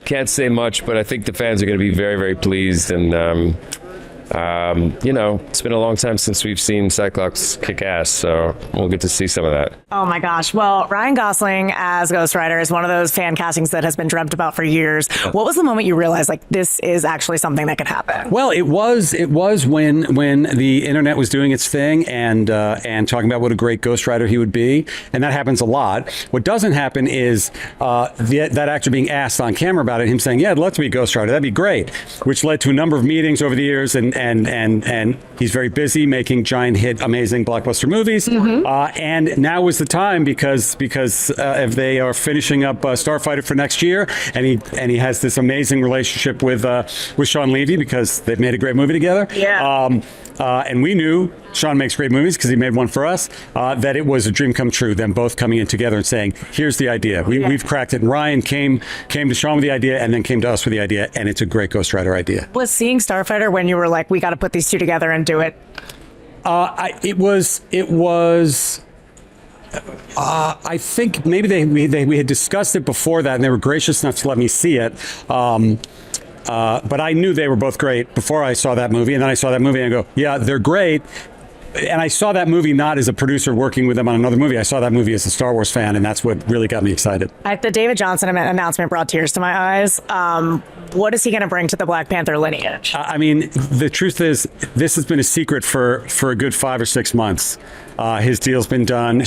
can't say much, but I think the fans are going to be very, very pleased. And it's been a long time since we've seen Cyclops kick ass, so we'll get to see some of that. Oh my gosh. Well, Ryan Gosling as Ghost Rider is one of those fan castings that has been dreamt about for years. What was the moment you realized, like, this is actually something that could happen? Well, it was when the internet was doing its thing and talking about what a great Ghost Rider he would be, and that happens a lot. What doesn't happen is that actor being asked on camera about it, him saying, "Yeah, I'd love to be Ghost Rider. That'd be great," which led to a number of meetings over the years, and he's very busy making giant hit, amazing blockbuster movies. And now was the time because if they are finishing up Starfighter for next year, and he has this amazing relationship with Sean Levy because they've made a great movie together. Yeah. And we knew Sean makes great movies because he made one for us, that it was a dream come true, them both coming in together and saying, here's the idea. We've cracked it. And Ryan came to Sean with the idea and then came to us with the idea, and it's a great Ghost Rider idea. Was seeing Starfighter when you were like, we got to put these two together and do it? It was. I think maybe we had discussed it before that, and they were gracious enough to let me see it. But I knew they were both great before I saw that movie, and then I saw that movie and I go, yeah, they're great. And I saw that movie not as a producer working with them on another movie. I saw that movie as a Star Wars fan, and that's what really got me excited. The David Johnson announcement brought tears to my eyes. What is he going to bring to the Black Panther lineage? I mean, the truth is, this has been a secret for a good 5 or 6 months. His deal's been done.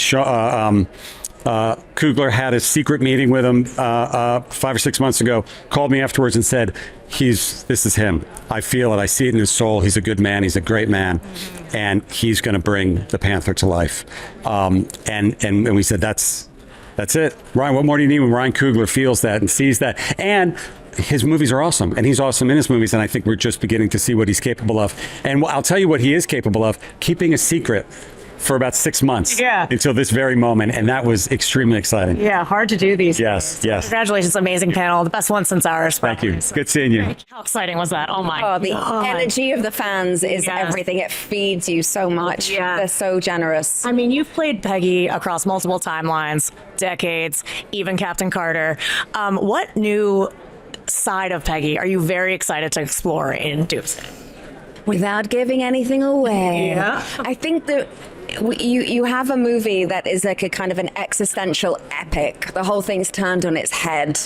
Coogler had a secret meeting with him 5 or 6 months ago, called me afterwards and said, this is him. I feel it. I see it in his soul. He's a good man. He's a great man. And he's going to bring the Panther to life. And we said, that's it. Ryan, what more do you need when Ryan Coogler feels that and sees that? And his movies are awesome, and he's awesome in his movies, and I think we're just beginning to see what he's capable of. And I'll tell you what he is capable of, keeping a secret for about 6 months until this very moment, and that was extremely exciting. Yeah, hard to do these. Yes. Congratulations, amazing panel, the best one since ours. Thank you. Good seeing you. How exciting was that? Oh my God. The energy of the fans is everything. It feeds you so much. Yeah. They're so generous. I mean, you've played Peggy across multiple timelines, decades, even Captain Carter. What new side of Peggy are you very excited to explore in Doomsday? Without giving anything away. Yeah. I think that you have a movie that is like a kind of an existential epic. The whole thing's turned on its head.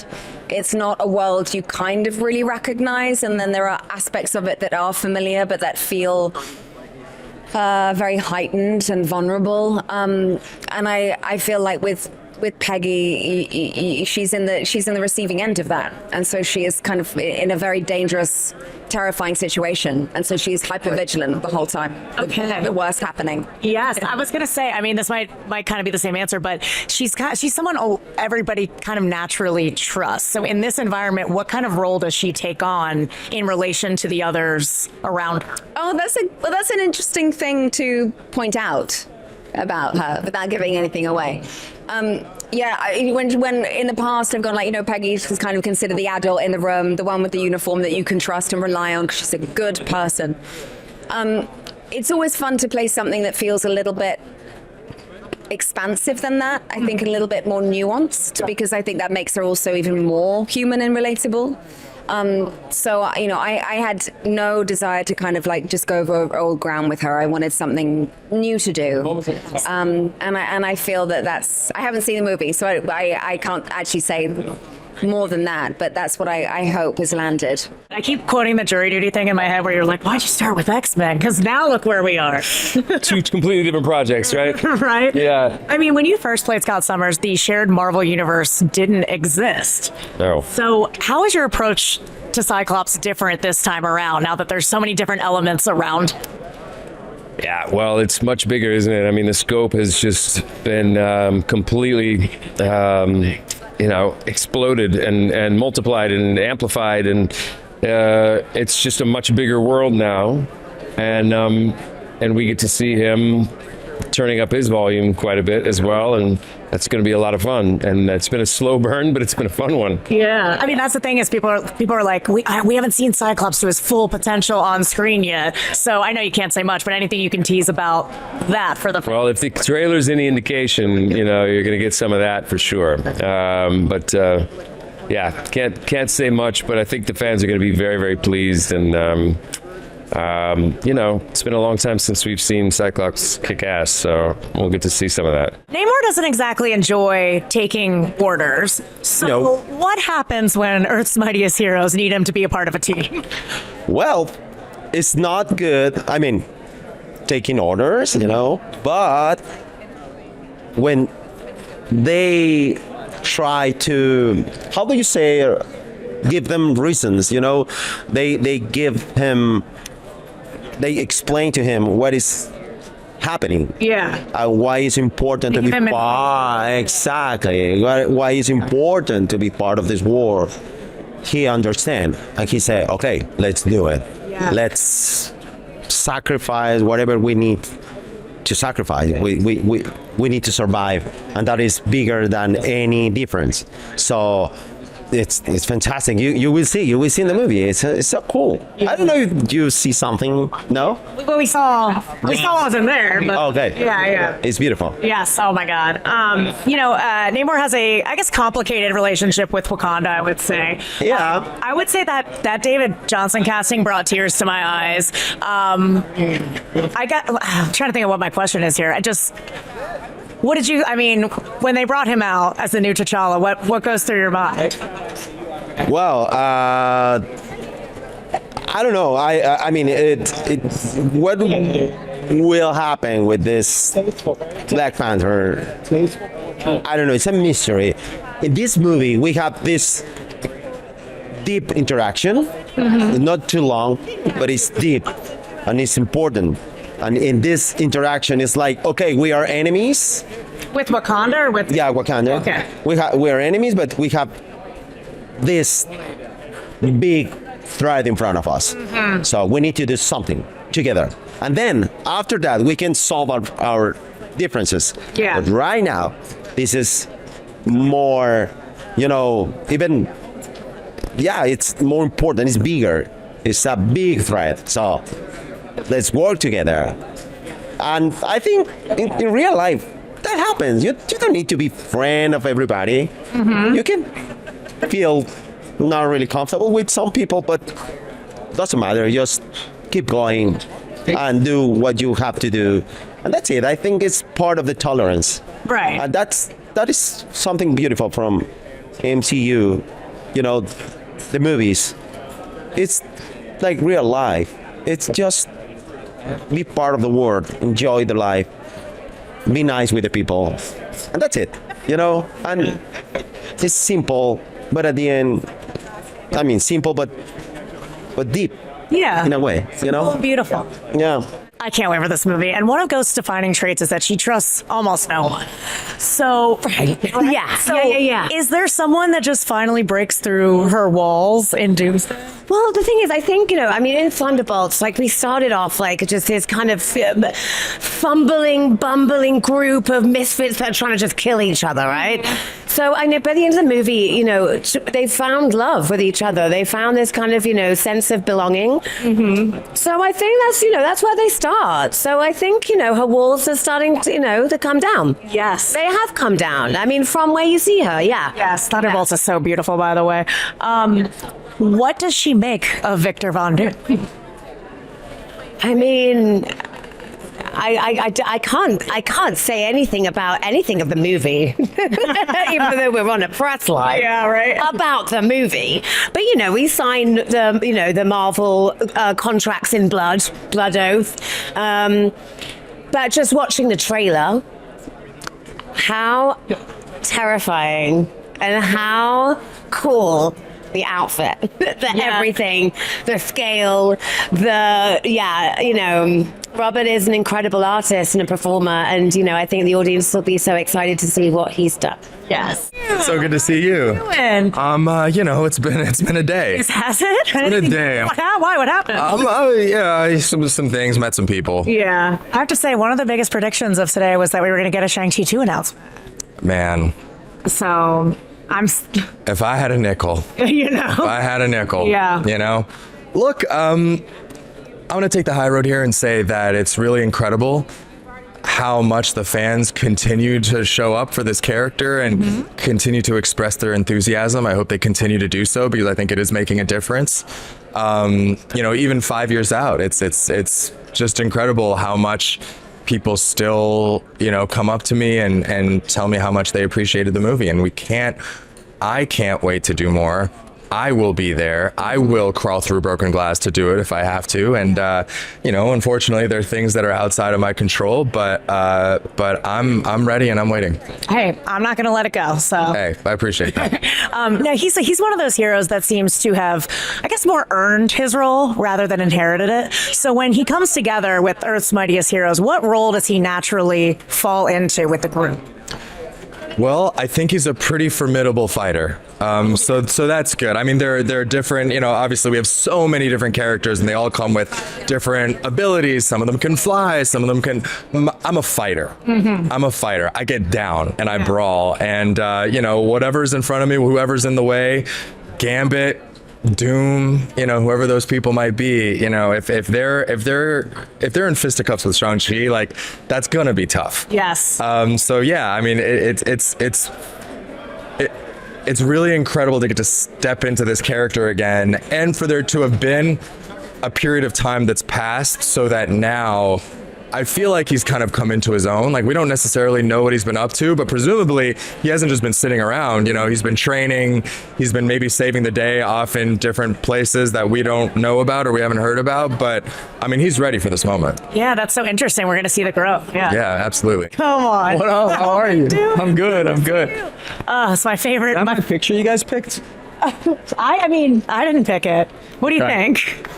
It's not a world you kind of really recognize, and then there are aspects of it that are familiar but that feel very heightened and vulnerable. And I feel like with Peggy, she's in the receiving end of that, and so she is kind of in a very dangerous, terrifying situation, and so she's hypervigilant the whole time. Okay, the worst happening. Yes, I was gonna say. I mean, this might kind of be the same answer, but she's someone everybody kind of naturally trusts. So in this environment, what kind of role does she take on in relation to the others around her? Oh, that's an interesting thing to point out about her without giving anything away. When in the past I've gone like, Peggy's kind of considered the adult in the room, the one with the uniform that you can trust and rely on because she's a good person. It's always fun to play something that feels a little bit expansive than that. I think a little bit more nuanced, because I think that makes her also even more human and relatable. I had no desire to kind of like just go over old ground with her. I wanted something new to do. And I feel that's, I haven't seen the movie, so I can't actually say more than that, but that's what I hope has landed. I keep quoting the jury duty thing in my head where you're like, why'd you start with X-Men? Because now look where we are. Two completely different projects, right? Right? Yeah. I mean, when you first played Scott Summers, the shared Marvel universe didn't exist. No. So how is your approach to Cyclops different this time around, now that there's so many different elements around? Yeah, well, it's much bigger, isn't it? I mean, the scope has just been completely exploded and multiplied and amplified, and it's just a much bigger world now, and we get to see him turning up his volume quite a bit as well, and that's going to be a lot of fun. And it's been a slow burn, but it's been a fun one. Yeah, I mean, that's the thing is people are like, we haven't seen Cyclops to his full potential on screen yet. So I know you can't say much, but anything you can tease about that for the. Well, if the trailer's any indication, you're going to get some of that for sure. yeah, can't say much, but I think the fans are going to be very, very pleased. And it's been a long time since we've seen Cyclops kick ass, so we'll get to see some of that. Namor doesn't exactly enjoy taking orders. So No. what happens when Earth's mightiest heroes need him to be a part of a team? Well, it's not good. I mean, taking orders, but when they try to, how do you say, give them reasons, they give him, they explain to him what is happening. Yeah. Why it's important to be give him exactly why it's important to be part of this war. He understand and he said, okay, let's do it. Yeah. Let's sacrifice whatever we need to sacrifice. We need to survive, and that is bigger than any difference. So it's fantastic. You will see in the movie. It's so cool. I don't know if you see something. No? Well, we saw what was in there. But Okay. Yeah. It's beautiful. Yes. Oh my God. Namor has a, I guess, complicated relationship with Wakanda, I would say. Yeah. I would say that David Johnson casting brought tears to my eyes. I'm trying to think of what my question is here. What did you, when they brought him out as the new T'Challa, what goes through your mind? Well, I don't know. I mean, what will happen with this Black Panther? I don't know. It's a mystery. In this movie, we have this deep interaction, not too long, but it's deep and it's important. And in this interaction, it's like, okay, we are enemies. With Wakanda or with? Yeah, Wakanda. Okay. We are enemies, but we have this big threat in front of us. So we need to do something together. And then after that, we can solve our differences. Yeah. But right now, this is more, it's more important. It's bigger. It's a big threat. So let's work together. And I think in real life, that happens. You don't need to be friend of everybody. You can feel not really comfortable with some people, but doesn't matter. Just keep going and do what you have to do. And that's it. I think it's part of the tolerance. Right. And that is something beautiful from MCU, the movies. It's like real life. It's just be part of the world, enjoy the life, be nice with the people, and that's it. And it's simple, but at the end, simple but deep. Yeah. In a way, Oh, beautiful. Yeah. I can't wait for this movie. And one of Ghost's defining traits is that she trusts almost no one. So, yeah. So, is there someone that just finally breaks through her walls in Doomsday? Well, the thing is, I think, in Thunderbolts, we started off just this kind of fumbling, bumbling group of misfits that are trying to just kill each other, right? So I know by the end of the movie, they found love with each other. They found this kind of, sense of belonging. So I think that's where they start. So I think, her walls are starting to, to come down. Yes. They have come down. From where you see her, yeah. Yes, Thunderbolts is so beautiful, by the way. What does she make of Victor Von Doom? I can't say anything about anything of the movie, even though we're on a press line. Yeah, right. About the movie, but we signed the Marvel contracts in blood oath. But just watching the trailer, how terrifying and how cool. The outfit, everything, the scale, Robert is an incredible artist and a performer, and I think the audience will be so excited to see what he's done. Yes. So good to see you. It's been a day. Has it? It's been a day. Why? What happened? Some things, met some people. Yeah. I have to say, one of the biggest predictions of today was that we were going to get a Shang-Chi 2 announcement. Man. So if I had a nickel, if I had a nickel, look, I want to take the high road here and say that it's really incredible how much the fans continue to show up for this character and continue to express their enthusiasm. I hope they continue to do so because I think it is making a difference. Even 5 years out, it's just incredible how much people still, come up to me and tell me how much they appreciated the movie. And I can't wait to do more. I will be there. I will crawl through broken glass to do it if I have to. And, unfortunately, there are things that are outside of my control, but I'm ready and I'm waiting. Hey, I'm not going to let it go. So Hey, I appreciate that. no, he's one of those heroes that seems to have, I guess, more earned his role rather than inherited it. So when he comes together with Earth's Mightiest Heroes, what role does he naturally fall into with the group? Well, I think he's a pretty formidable fighter. So that's good. I mean, they're different. Obviously we have so many different characters, and they all come with different abilities. Some of them can fly. Some of them can. I'm a fighter. I'm a fighter. I get down and I brawl. And whatever's in front of me, whoever's in the way, Gambit, Doom, whoever those people might be, if they're in fisticuffs with Shang-Chi, like, that's gonna be tough. Yes. So yeah, I mean, it's really incredible to get to step into this character again, and for there to have been a period of time that's passed, so that now I feel like he's kind of come into his own. Like, we don't necessarily know what he's been up to, but presumably he hasn't just been sitting around. He's been training. He's been maybe saving the day off in different places that we don't know about or we haven't heard about. But I mean, he's ready for this moment. Yeah, that's so interesting. We're going to see the growth. Yeah. Yeah, absolutely. Come on. What up? How are you? I'm good. It's my favorite. Is that my picture you guys picked? I didn't pick it. What do you Okay. think?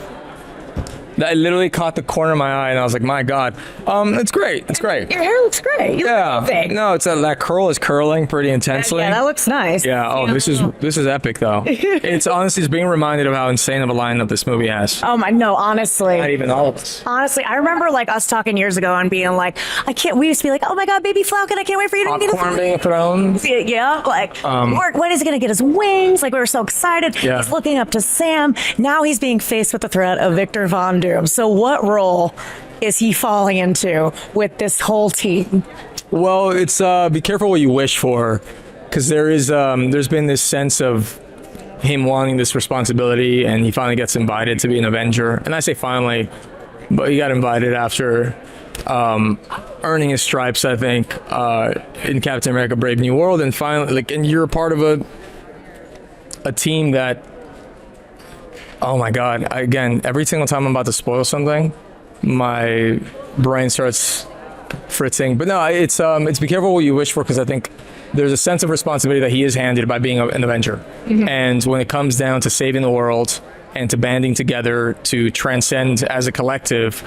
I literally caught the corner of my eye, and I was like, "My God, it's great. It's great." Your hair looks great. You Yeah. look perfect. No, it's that curl is curling pretty intensely. Yeah, that looks nice. Yeah. Oh, this is epic though. It's honestly just being reminded of how insane of a lineup this movie has. Oh my, no, honestly. Not even all of us. Honestly, I remember like us talking years ago and being like, we used to be like, oh my God, baby Falcon, I can't wait for you to be the Popcorn being thrown. Yeah, like, when is he going to get his wings? Like, we were so excited. Yeah. He's looking up to Sam. Now he's being faced with the threat of Victor Von Doom. So what role is he falling into with this whole team? Well, it's be careful what you wish for, because there's been this sense of him wanting this responsibility, and he finally gets invited to be an Avenger. And I say finally, but he got invited after earning his stripes, I think, in Captain America: Brave New World, and finally, and you're a part of a team that. Oh my God! Again, every single time I'm about to spoil something, my brain starts fritzing. But no, it's be careful what you wish for, because I think there's a sense of responsibility that he is handed by being an Avenger. And when it comes down to saving the world and to banding together to transcend as a collective,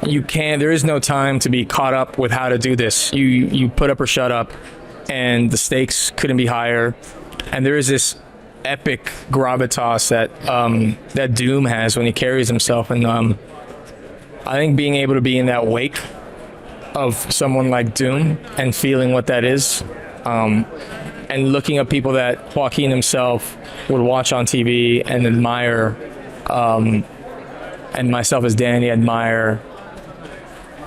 there is no time to be caught up with how to do this. You put up or shut up, and the stakes couldn't be higher. And there is this epic gravitas that Doom has when he carries himself, and I think being able to be in that wake of someone like Doom and feeling what that is, and looking at people that Joaquin himself would watch on TV and admire, and myself as Danny admire,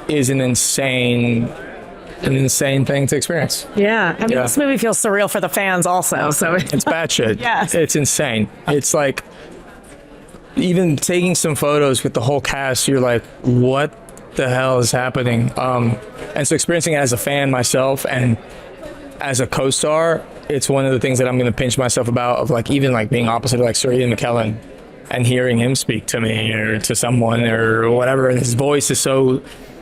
is an insane thing to experience. Yeah, I mean, this movie feels surreal for the fans also. So It's batshit. Yes. It's insane. It's like, even taking some photos with the whole cast, you're like, what the hell is happening? And so experiencing it as a fan myself and as a co-star, it's one of the things that I'm going to pinch myself about, of like, even like being opposite of like Sir Ian McKellen and hearing him speak to me or to someone or whatever. And his voice is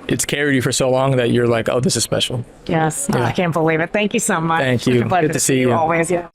it's carried you for so long that you're like, oh, this is special. yes, I can't believe it. Thank you so much. Thank you. Such a pleasure Good to see you. Always, yeah.